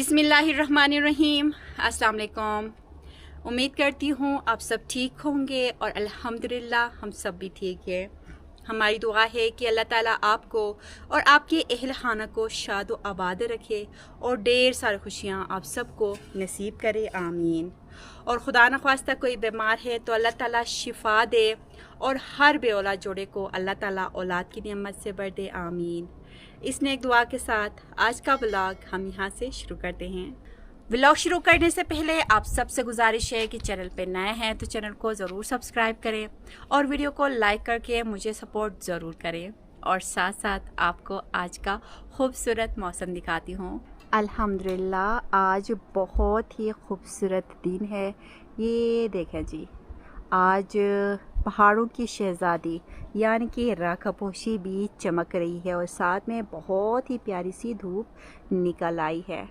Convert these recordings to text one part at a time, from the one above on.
बिस्मिल्लाहिर्रहमानिर्रहीम। अस्सलाम वालेकुम। उम्मीद करती हूँ आप सब ठीक होंगे और अल्हम्दुलिल्लाह हम सब भी ठीक है। हमारी दुआ है कि अल्लाह ताला आपको और आपके अहल खाना को शाद व आबाद रखे और ढेर सारी खुशियाँ आप सबको नसीब करे, आमीन। और खुदा न ख्वास्ता कोई बीमार है तो अल्लाह ताला शिफा दे और हर बे औलाद जोड़े को अल्लाह ताला औलाद की नेमत से बढ़ दे, आमीन। इस नेक दुआ के साथ आज का व्लॉग हम यहाँ से शुरू करते हैं। व्लॉग शुरू करने से पहले आप सबसे गुजारिश है कि चैनल पे नए हैं तो चैनल को ज़रूर सब्सक्राइब करें और वीडियो को लाइक करके मुझे सपोर्ट ज़रूर करें। और साथ साथ आपको आज का खूबसूरत मौसम दिखाती हूँ। अल्हम्दुलिल्लाह आज बहुत ही खूबसूरत दिन है। ये देखें जी, आज पहाड़ों की शहज़ादी यानी कि राकापोशी भी चमक रही है और साथ में बहुत ही प्यारी सी धूप निकल आई है।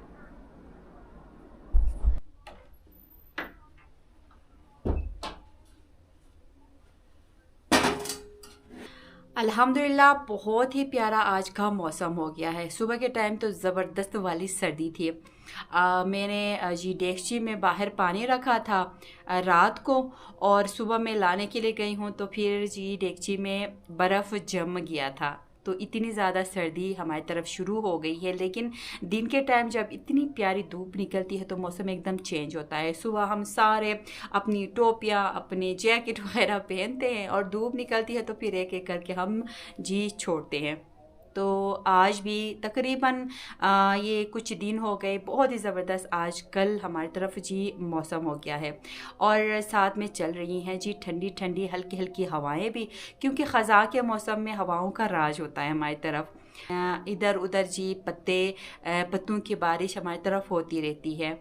अल्हम्दुलिल्लाह बहुत ही प्यारा आज का मौसम हो गया है। सुबह के टाइम तो ज़बरदस्त वाली सर्दी थी। मैंने जी डेगची में बाहर पानी रखा था रात को और सुबह मैं लाने के लिए गई हूँ तो फिर जी डेगची में बर्फ़ जम गया था। तो इतनी ज़्यादा सर्दी हमारी तरफ शुरू हो गई है। लेकिन दिन के टाइम जब इतनी प्यारी धूप निकलती है तो मौसम एकदम चेंज होता है। सुबह हम सारे अपनी टोपियाँ अपने जैकेट वगैरह पहनते हैं और धूप निकलती है तो फिर एक एक करके हम जी छोड़ते हैं। तो आज भी तकरीबन ये कुछ दिन हो गए, बहुत ही ज़बरदस्त आज कल हमारी तरफ जी मौसम हो गया है। और साथ में चल रही हैं जी ठंडी ठंडी हल्की हल्की हवाएं भी, क्योंकि ख़ज़ां के मौसम में हवाओं का राज होता है हमारी तरफ। इधर उधर जी पत्तों की बारिश हमारी तरफ होती रहती है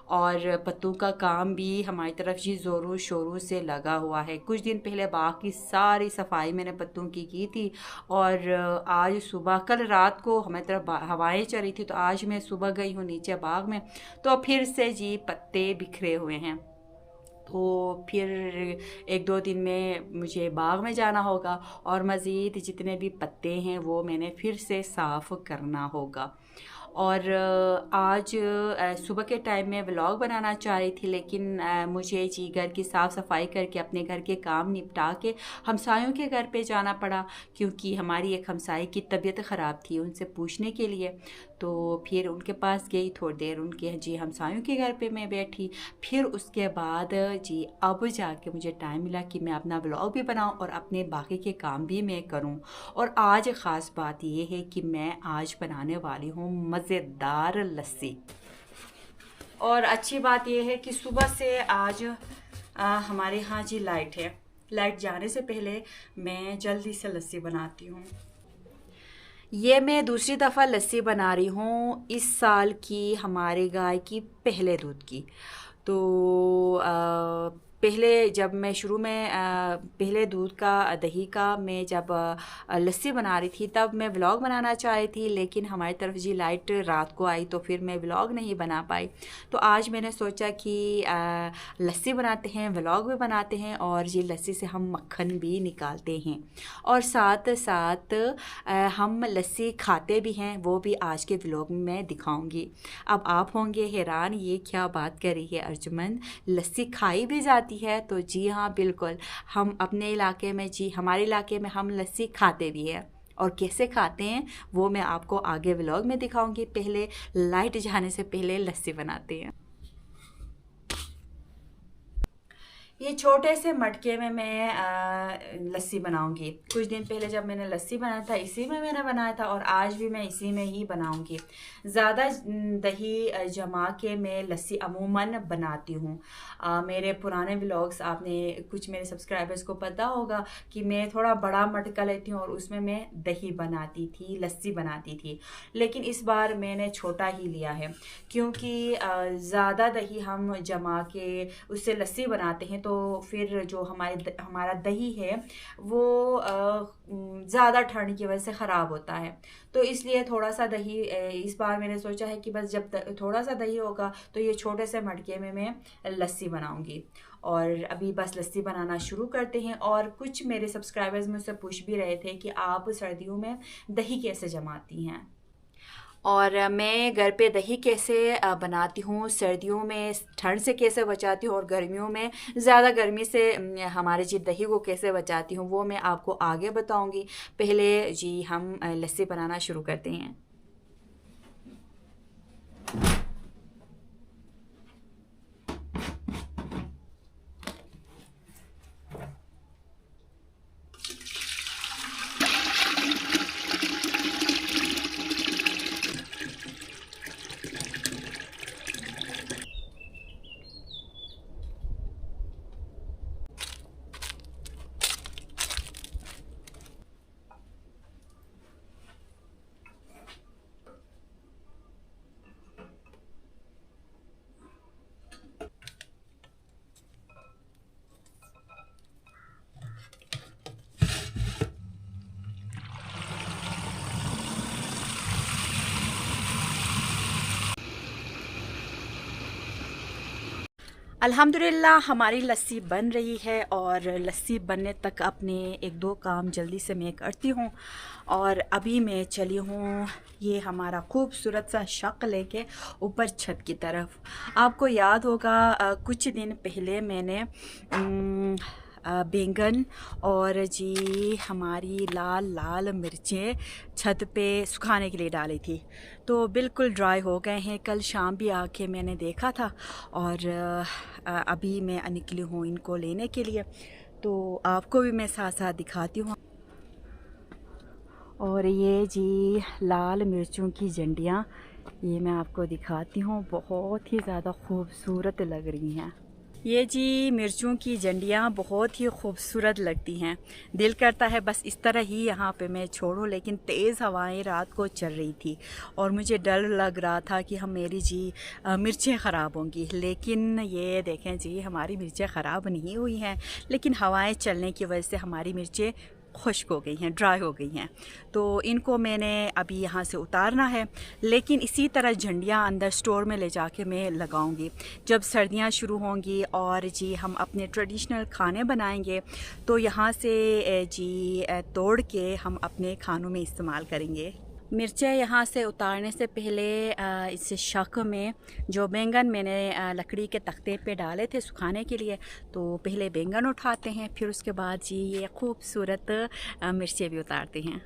और पत्तों का काम भी हमारी तरफ जी ज़ोरों शोरों से लगा हुआ है। कुछ दिन पहले बाग की सारी सफाई मैंने पत्तों की थी और आज सुबह कल रात को हमारी तरफ हवाएं चल रही थी तो आज मैं सुबह गई हूँ नीचे बाग में तो फिर से जी पत्ते बिखरे हुए हैं। तो फिर एक दो दिन में मुझे बाग में जाना होगा और मज़ीद जितने भी पत्ते हैं वो मैंने फिर से साफ़ करना होगा। और आज सुबह के टाइम में व्लॉग बनाना चाह रही थी लेकिन मुझे जी घर की साफ़ सफाई करके अपने घर के काम निपटा के हमसायों के घर पे जाना पड़ा, क्योंकि हमारी एक हमसाई की तबीयत ख़राब थी, उनसे पूछने के लिए। तो फिर उनके पास गई, थोड़ी देर उनके जी हमसायों के घर पे मैं बैठी। फिर उसके बाद जी अब जाके मुझे टाइम मिला कि मैं अपना व्लॉग भी बनाऊं और अपने बाकी के काम भी मैं करूं। और आज ख़ास बात ये है कि मैं आज बनाने वाली हूँ मज़ेदार लस्सी। और अच्छी बात यह है कि सुबह से आज हमारे यहाँ जी लाइट है। लाइट जाने से पहले मैं जल्दी से लस्सी बनाती हूँ। ये मैं दूसरी दफ़ा लस्सी बना रही हूँ इस साल की, हमारे गाय की पहले दूध की। तो पहले जब मैं शुरू में पहले दूध का दही का मैं जब लस्सी बना रही थी तब मैं व्लॉग बनाना चाह रही थी, लेकिन हमारी तरफ जी लाइट रात को आई तो फिर मैं व्लॉग नहीं बना पाई। तो आज मैंने सोचा कि लस्सी बनाते हैं, व्लॉग भी बनाते हैं और जी लस्सी से हम मक्खन भी निकालते हैं और साथ साथ हम लस्सी खाते भी हैं, वो भी आज के व्लॉग में मैं दिखाऊंगी। अब आप होंगे हैरान, ये क्या बात कर रही है अर्जुमंद, लस्सी खाई भी जाती है? तो जी हाँ बिल्कुल, हम अपने इलाके में जी हमारे इलाके में हम लस्सी खाते भी हैं और कैसे खाते हैं वो मैं आपको आगे व्लॉग में दिखाऊंगी। पहले लाइट जाने से पहले लस्सी बनाते हैं। ये छोटे से मटके में मैं लस्सी बनाऊंगी। कुछ दिन पहले जब मैंने लस्सी बनाया था इसी में मैंने बनाया था और आज भी मैं इसी में ही बनाऊंगी। ज़्यादा दही जमा के मैं लस्सी अमूमन बनाती हूँ। मेरे पुराने व्लॉग्स आपने कुछ मेरे सब्सक्राइबर्स को पता होगा कि मैं थोड़ा बड़ा मटका लेती हूँ और उसमें मैं दही बनाती थी, लस्सी बनाती थी। लेकिन इस बार मैंने छोटा ही लिया है क्योंकि ज़्यादा दही हम जमा के उससे लस्सी बनाते हैं तो फिर जो हमारा दही है वो ज़्यादा ठंड की वजह से ख़राब होता है। तो इसलिए थोड़ा सा दही इस बार मैंने सोचा है कि बस जब थोड़ा सा दही होगा तो ये छोटे से मटके में मैं लस्सी बनाऊंगी। और अभी बस लस्सी बनाना शुरू करते हैं। और कुछ मेरे सब्सक्राइबर्स मुझसे पूछ भी रहे थे कि आप सर्दियों में दही कैसे जमाती हैं। और मैं घर पे दही कैसे बनाती हूँ, सर्दियों में ठंड से कैसे बचाती हूँ और गर्मियों में ज़्यादा गर्मी से हमारे जी दही को कैसे बचाती हूँ, वो मैं आपको आगे बताऊँगी। पहले जी हम लस्सी बनाना शुरू करते हैं। अल्हम्दुलिल्लाह हमारी लस्सी बन रही है और लस्सी बनने तक अपने एक दो काम जल्दी से मैं करती हूँ। और अभी मैं चली हूँ ये हमारा खूबसूरत सा शक लेके ऊपर छत की तरफ। आपको याद होगा कुछ दिन पहले मैंने बैंगन और जी हमारी लाल लाल मिर्चें छत पे सुखाने के लिए डाली थी, तो बिल्कुल ड्राई हो गए हैं। कल शाम भी आके मैंने देखा था और अभी मैं निकली हूँ इनको लेने के लिए, तो आपको भी मैं साथ साथ दिखाती हूँ। और ये जी लाल मिर्चों की जंडियाँ ये मैं आपको दिखाती हूँ, बहुत ही ज़्यादा खूबसूरत लग रही हैं। ये जी मिर्चों की जंडियाँ बहुत ही खूबसूरत लगती हैं। दिल करता है बस इस तरह ही यहाँ पे मैं छोड़ूं, लेकिन तेज़ हवाएं रात को चल रही थी और मुझे डर लग रहा था कि हम मेरी जी मिर्चें ख़राब होंगी। लेकिन ये देखें जी हमारी मिर्चें ख़राब नहीं हुई हैं, लेकिन हवाएं चलने की वजह से हमारी मिर्चें खुश्क हो गई हैं, ड्राई हो गई हैं। तो इनको मैंने अभी यहाँ से उतारना है, लेकिन इसी तरह झंडियाँ अंदर स्टोर में ले जाके मैं लगाऊंगी। जब सर्दियाँ शुरू होंगी और जी हम अपने ट्रेडिशनल खाने बनाएंगे तो यहाँ से जी तोड़ के हम अपने खानों में इस्तेमाल करेंगे। मिर्चें यहाँ से उतारने से पहले इस शक में जो बैंगन मैंने लकड़ी के तख्ते पे डाले थे सुखाने के लिए, तो पहले बैंगन उठाते हैं, फिर उसके बाद जी ये खूबसूरत मिर्चें भी उतारते हैं।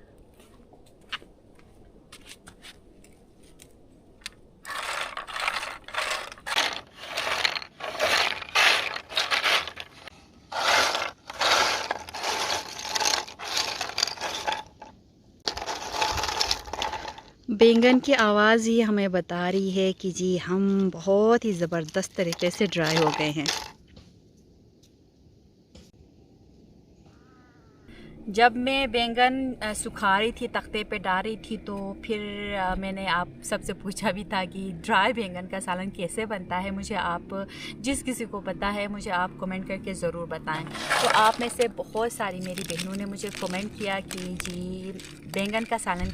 बैंगन की आवाज़ ही हमें बता रही है कि जी हम बहुत ही ज़बरदस्त तरीके से ड्राई हो गए हैं। जब मैं बैंगन सुखा रही थी, तख्ते पे डाल रही थी, तो फिर मैंने आप सबसे पूछा भी था कि ड्राई बैंगन का सालन कैसे बनता है। मुझे आप जिस किसी को पता है मुझे आप कमेंट करके ज़रूर बताएं। तो आप में से बहुत सारी मेरी बहनों ने मुझे कमेंट किया कि जी बैंगन का सालन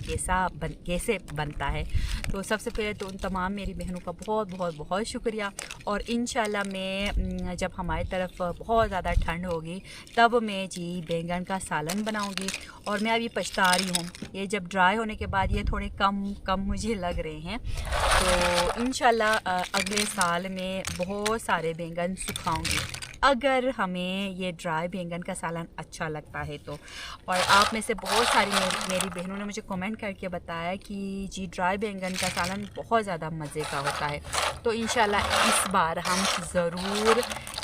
कैसे बनता है। तो सबसे पहले तो उन तमाम मेरी बहनों का बहुत बहुत बहुत शुक्रिया। और इंशाल्लाह मैं जब हमारी तरफ बहुत ज़्यादा ठंड होगी तब मैं जी बैंगन का सालन बनाऊंगी। और मैं अभी पछता रही हूँ, ये जब ड्राई होने के बाद ये थोड़े कम मुझे लग रहे हैं। तो इंशाल्लाह अगले साल में बहुत सारे बैंगन सुखाऊंगी अगर हमें ये ड्राई बैंगन का सालन अच्छा लगता है तो। और आप में से बहुत सारी मेरी बहनों ने मुझे कमेंट करके बताया कि जी ड्राई बैंगन का सालन बहुत ज़्यादा मज़े का होता है। तो इंशाल्लाह इस बार हम ज़रूर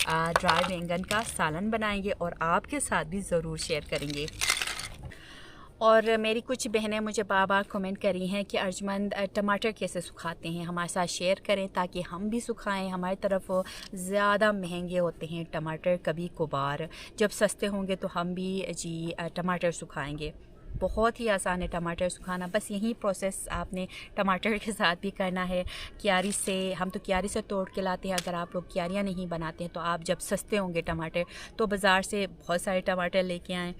ड्राई बैंगन का सालन बनाएंगे और आपके साथ भी ज़रूर शेयर करेंगे। और मेरी कुछ बहनें मुझे बार बार कमेंट करी हैं कि अर्जमंद टमाटर कैसे सुखाते हैं, हमारे साथ शेयर करें ताकि हम भी सुखाएं। हमारी तरफ ज़्यादा महंगे होते हैं टमाटर, कभी कभार जब सस्ते होंगे तो हम भी जी टमाटर सुखाएंगे। बहुत ही आसान है टमाटर सुखाना, बस यही प्रोसेस आपने टमाटर के साथ भी करना है। क्यारी से हम तो क्यारी से तोड़ के लाते हैं, अगर आप लोग क्यारियाँ नहीं बनाते हैं तो आप जब सस्ते होंगे टमाटर तो बाज़ार से बहुत सारे टमाटर लेके आएँ,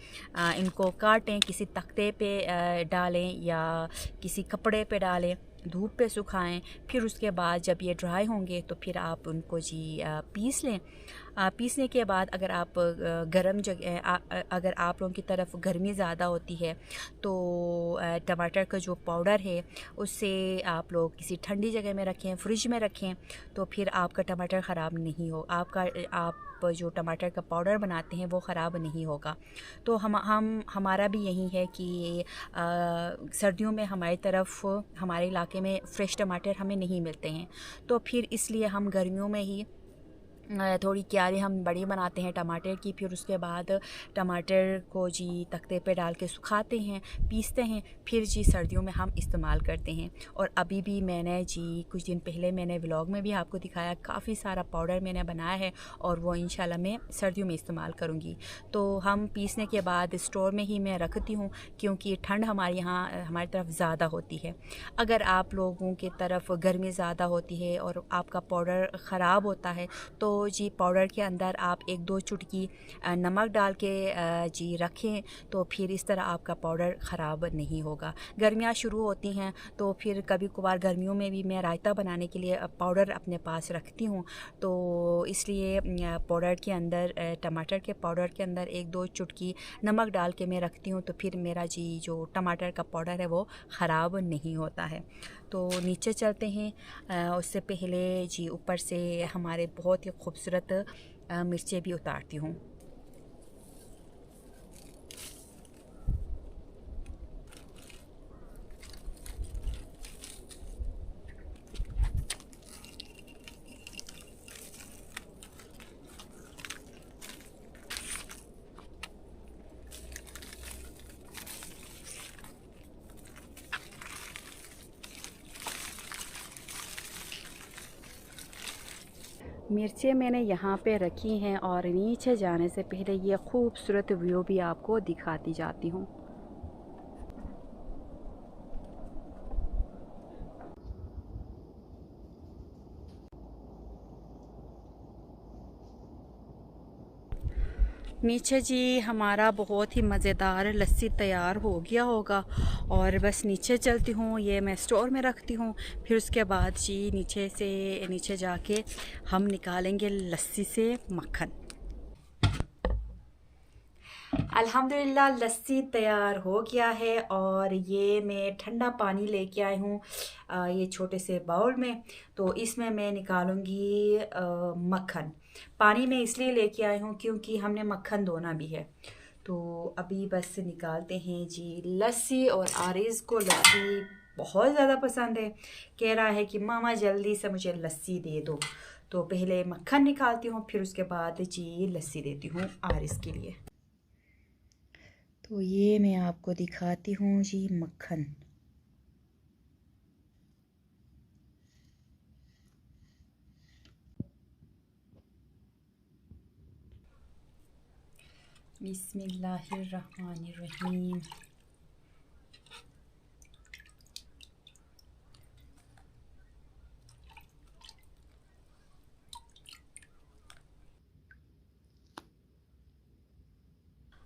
इनको काटें, किसी तख्ते पे डालें या किसी कपड़े पे डालें, धूप पे सुखाएं। फिर उसके बाद जब ये ड्राई होंगे तो फिर आप उनको जी पीस लें। पीसने के बाद अगर आप गर्म जगह अगर आप लोगों की तरफ गर्मी ज़्यादा होती है तो टमाटर का जो पाउडर है उससे आप लोग किसी ठंडी जगह में रखें, फ्रिज में रखें, तो फिर आपका टमाटर ख़राब नहीं हो, आप जो टमाटर का पाउडर बनाते हैं वो ख़राब नहीं होगा। तो हमारा भी यही है कि सर्दियों में हमारी तरफ, हमारे इलाके में फ़्रेश टमाटर हमें नहीं मिलते हैं, तो फिर इसलिए हम गर्मियों में ही थोड़ी क्यारी हम बड़ी बनाते हैं टमाटर की। फिर उसके बाद टमाटर को जी तख्ते पे डाल के सुखाते हैं, पीसते हैं, फिर जी सर्दियों में हम इस्तेमाल करते हैं। और अभी भी मैंने जी कुछ दिन पहले मैंने व्लॉग में भी आपको दिखाया, काफ़ी सारा पाउडर मैंने बनाया है और वो इंशाल्लाह मैं सर्दियों में इस्तेमाल करूँगी। तो हम पीसने के बाद स्टोर में ही मैं रखती हूँ, क्योंकि ठंड हमारे यहाँ हमारी तरफ ज़्यादा होती है। अगर आप लोगों की तरफ गर्मी ज़्यादा होती है और आपका पाउडर ख़राब होता है तो जी पाउडर के अंदर आप 1-2 चुटकी नमक डाल के जी रखें, तो फिर इस तरह आपका पाउडर ख़राब नहीं होगा। गर्मियाँ शुरू होती हैं तो फिर कभी कभार गर्मियों में भी मैं रायता बनाने के लिए पाउडर अपने पास रखती हूँ, तो इसलिए पाउडर के अंदर टमाटर के पाउडर के अंदर 1-2 चुटकी नमक डाल के मैं रखती हूँ, तो फिर मेरा जी जो टमाटर का पाउडर है वो ख़राब नहीं होता है। तो नीचे चलते हैं, उससे पहले जी ऊपर से हमारे बहुत ही खूबसूरत मिर्चें भी उतारती हूँ। मिर्चें मैंने यहाँ पे रखी हैं और नीचे जाने से पहले ये खूबसूरत व्यू भी आपको दिखाती जाती हूँ। नीचे जी हमारा बहुत ही मज़ेदार लस्सी तैयार हो गया होगा और बस नीचे चलती हूँ, ये मैं स्टोर में रखती हूँ। फिर उसके बाद जी नीचे जाके हम निकालेंगे लस्सी से मक्खन। अल्हम्दुलिल्लाह लस्सी तैयार हो गया है और ये मैं ठंडा पानी लेके आई हूँ ये छोटे से बाउल में। तो इसमें मैं निकालूंगी मक्खन। पानी में इसलिए लेके आई हूँ क्योंकि हमने मक्खन धोना भी है। तो अभी बस निकालते हैं जी लस्सी। और आरिज़ को लस्सी बहुत ज़्यादा पसंद है, कह रहा है कि मामा जल्दी से मुझे लस्सी दे दो। तो पहले मक्खन निकालती हूँ, फिर उसके बाद जी लस्सी देती हूँ आरिज़ के लिए। तो ये मैं आपको दिखाती हूँ जी मक्खन। बिस्मिल्लाहिर्रहमानिर्रहीम।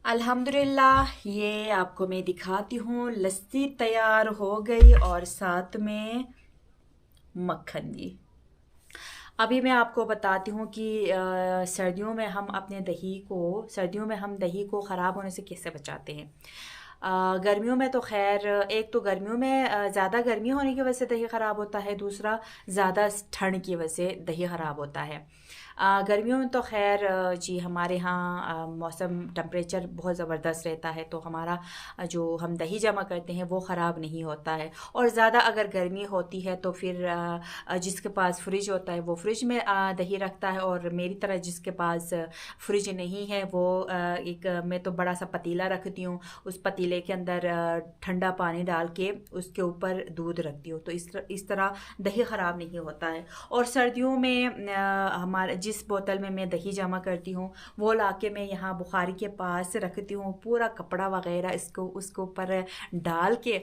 अल्हम्दुलिल्लाह ये आपको मैं दिखाती हूँ, लस्सी तैयार हो गई और साथ में मक्खन भी। अभी मैं आपको बताती हूँ कि सर्दियों में हम सर्दियों में हम दही को ख़राब होने से कैसे बचाते हैं। गर्मियों में तो खैर, एक तो गर्मियों में ज़्यादा गर्मी होने की वजह से दही ख़राब होता है, दूसरा ज़्यादा ठंड की वजह से दही ख़राब होता है। गर्मियों में तो खैर जी हमारे यहाँ मौसम टेम्परेचर बहुत ज़बरदस्त रहता है, तो हमारा जो हम दही जमा करते हैं वो ख़राब नहीं होता है। और ज़्यादा अगर गर्मी होती है तो फिर जिसके पास फ्रिज होता है वो फ्रिज में दही रखता है, और मेरी तरह जिसके पास फ्रिज नहीं है वो मैं तो बड़ा सा पतीला रखती हूँ, उस पतीले के अंदर ठंडा पानी डाल के उसके ऊपर दूध रखती हूँ, तो इस तरह दही ख़राब नहीं होता है। और सर्दियों में हमारे जिस बोतल में मैं दही जमा करती हूँ वो लाके मैं यहाँ बुखारी के पास रखती हूँ, पूरा कपड़ा वगैरह उसके ऊपर डाल के,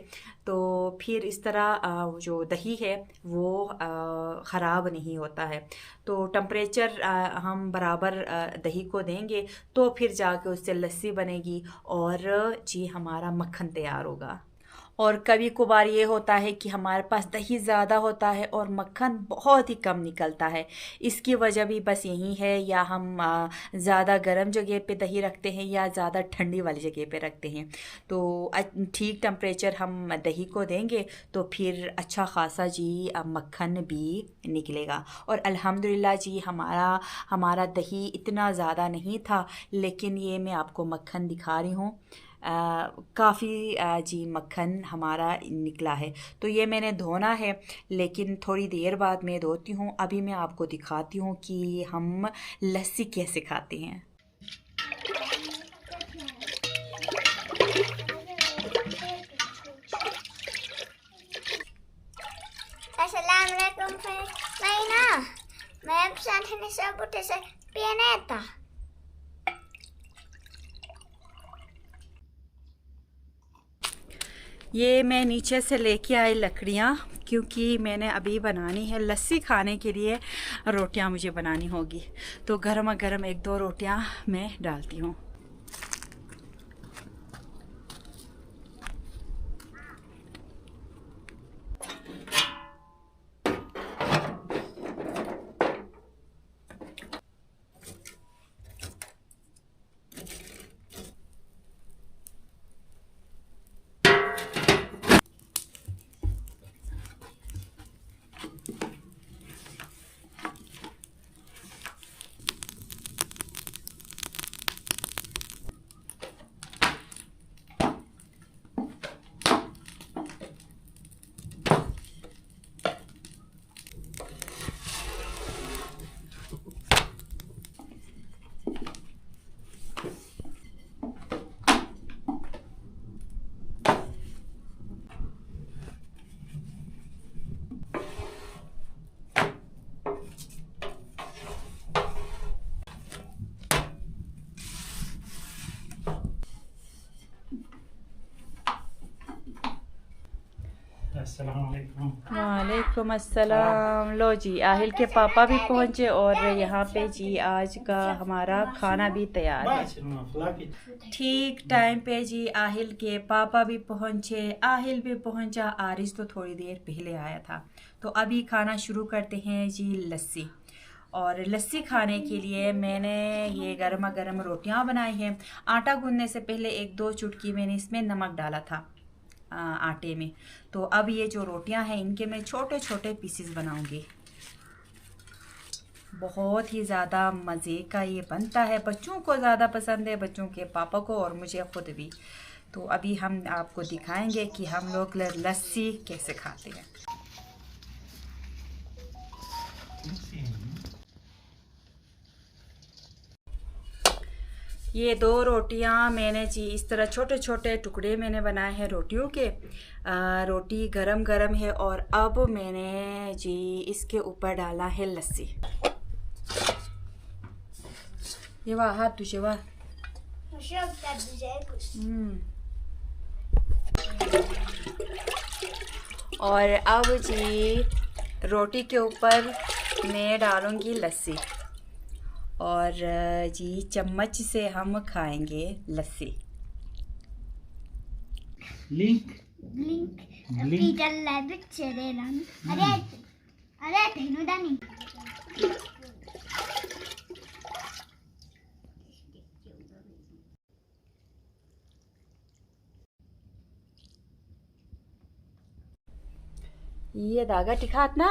तो फिर इस तरह जो दही है वो ख़राब नहीं होता है। तो टेम्परेचर हम बराबर दही को देंगे तो फिर जाके उससे लस्सी बनेगी और जी हमारा मक्खन तैयार होगा। और कभी कभार ये होता है कि हमारे पास दही ज़्यादा होता है और मक्खन बहुत ही कम निकलता है। इसकी वजह भी बस यही है, या हम ज़्यादा गर्म जगह पे दही रखते हैं या ज़्यादा ठंडी वाली जगह पे रखते हैं। तो ठीक टेम्परेचर हम दही को देंगे तो फिर अच्छा खासा जी मक्खन भी निकलेगा। और अल्हम्दुलिल्लाह जी हमारा दही इतना ज़्यादा नहीं था, लेकिन ये मैं आपको मक्खन दिखा रही हूँ। काफ़ी जी मक्खन हमारा निकला है। तो ये मैंने धोना है, लेकिन थोड़ी देर बाद मैं धोती हूँ। अभी मैं आपको दिखाती हूँ कि हम लस्सी कैसे खाते हैं। अस्सलाम वालेकुम फ्रेंड्स, मैं अब साथी सब उठे से पीने था। ये मैं नीचे से लेके आई लकड़ियाँ, क्योंकि मैंने अभी बनानी है लस्सी। खाने के लिए रोटियां मुझे बनानी होगी, तो गर्मा गर्म एक दो रोटियां मैं डालती हूँ। वालेकुम अस्सलाम। लो जी, आहिल के पापा भी पहुँचे और यहाँ पे जी आज का हमारा खाना भी तैयार है। ठीक टाइम पे जी आहिल के पापा भी पहुँचे, आहिल भी पहुँचा, आरिस तो थोड़ी देर पहले आया था। तो अभी खाना शुरू करते हैं जी लस्सी। और लस्सी खाने के लिए मैंने ये गर्मा गर्म रोटियां बनाई हैं। आटा गूंदने से पहले एक दो चुटकी मैंने इसमें नमक डाला था आटे में। तो अब ये जो रोटियां हैं इनके मैं छोटे छोटे पीसेस बनाऊंगी। बहुत ही ज़्यादा मज़े का ये बनता है, बच्चों को ज़्यादा पसंद है, बच्चों के पापा को और मुझे ख़ुद भी। तो अभी हम आपको दिखाएंगे कि हम लोग लस्सी कैसे खाते हैं। ये दो रोटियां मैंने जी इस तरह छोटे छोटे टुकड़े मैंने बनाए हैं रोटियों के। रोटी गरम गरम है और अब मैंने जी इसके ऊपर डाला है लस्सी। ये वाह हाथ तुझे वाह। और अब जी रोटी के ऊपर मैं डालूंगी लस्सी और जी चम्मच से हम खाएंगे लस्सी। Blink. Peter Rabbit cereran. Are tehnu dani. ये दागा टिखात ना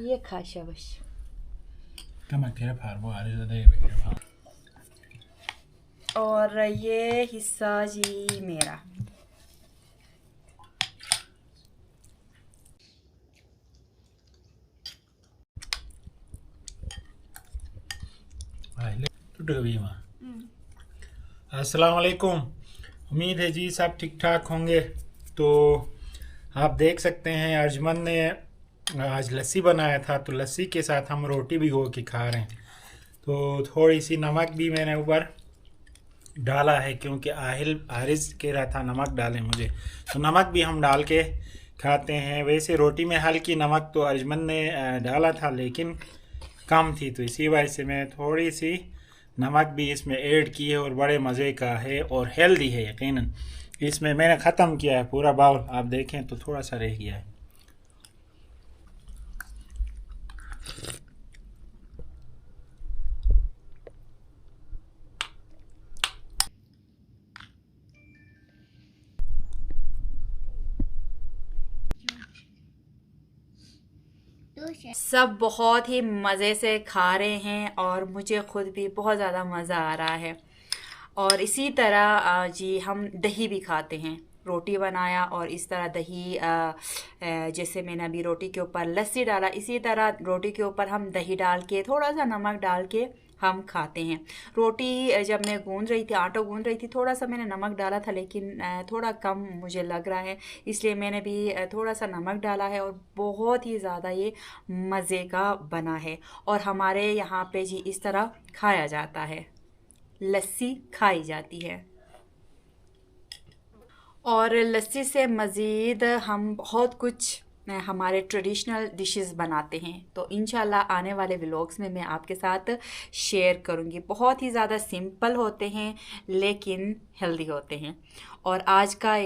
ये खा शाबाश। और ये हिस्सा जी मेरा। अस्सलाम वालेकुम। उम्मीद है जी सब ठीक ठाक होंगे। तो आप देख सकते हैं अर्जमन ने आज लस्सी बनाया था, तो लस्सी के साथ हम रोटी भी हो के खा रहे हैं। तो थोड़ी सी नमक भी मैंने ऊपर डाला है, क्योंकि आरिस कह रहा था नमक डालें मुझे, तो नमक भी हम डाल के खाते हैं। वैसे रोटी में हल्की नमक तो अर्जमन ने डाला था, लेकिन कम थी, तो इसी वजह से मैं थोड़ी सी नमक भी इसमें ऐड की है। और बड़े मज़े का है और हेल्दी है यकीनन। इसमें मैंने ख़त्म किया है पूरा बाउल, आप देखें तो थोड़ा सा रह गया है। सब बहुत ही मज़े से खा रहे हैं और मुझे ख़ुद भी बहुत ज़्यादा मज़ा आ रहा है। और इसी तरह जी हम दही भी खाते हैं। रोटी बनाया और इस तरह दही, जैसे मैंने अभी रोटी के ऊपर लस्सी डाला, इसी तरह रोटी के ऊपर हम दही डाल के थोड़ा सा नमक डाल के हम खाते हैं। रोटी जब मैं गूंद रही थी, आटा गूंद रही थी, थोड़ा सा मैंने नमक डाला था, लेकिन थोड़ा कम मुझे लग रहा है, इसलिए मैंने भी थोड़ा सा नमक डाला है। और बहुत ही ज़्यादा ये मज़े का बना है। और हमारे यहाँ पे जी इस तरह खाया जाता है, लस्सी खाई जाती है। और लस्सी से मज़ीद हम बहुत कुछ हमारे ट्रेडिशनल डिशेस बनाते हैं, तो इंशाल्लाह आने वाले व्लॉग्स में मैं आपके साथ शेयर करूंगी। बहुत ही ज़्यादा सिंपल होते हैं लेकिन हेल्दी होते हैं। और आज का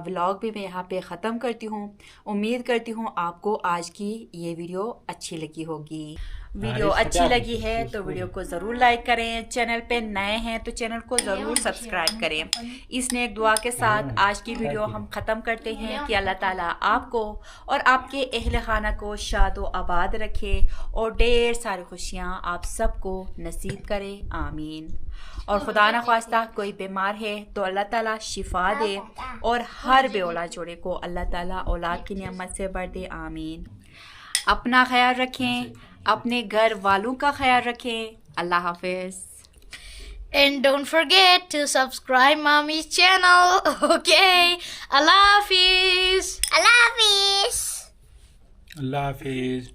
व्लॉग भी मैं यहाँ पे ख़त्म करती हूँ। उम्मीद करती हूँ आपको आज की ये वीडियो अच्छी लगी होगी। वीडियो अच्छी लगी है तो वीडियो को ज़रूर लाइक करें। चैनल पे नए हैं तो चैनल को ज़रूर सब्सक्राइब करें। इस नेक दुआ के साथ आज की वीडियो हम ख़त्म करते हैं कि अल्लाह ताला आपको और आपके अहल खाना को शादो आबाद रखे और ढेर सारी खुशियाँ आप सबको नसीब करे, आमीन। और खुदा न ख्वास्ता कोई बीमार है तो अल्लाह ताला शिफा दे और हर बे औलाद जोड़े को अल्लाह ताला औलाद की नेमत से भर दे, आमीन। अपना ख्याल रखें, अपने घर वालों का ख्याल रखें। अल्लाह हाफिज। And don't forget to subscribe Mommy's channel. Okay. Allah Hafiz. Allah Hafiz. अल्लाह हाफिज़।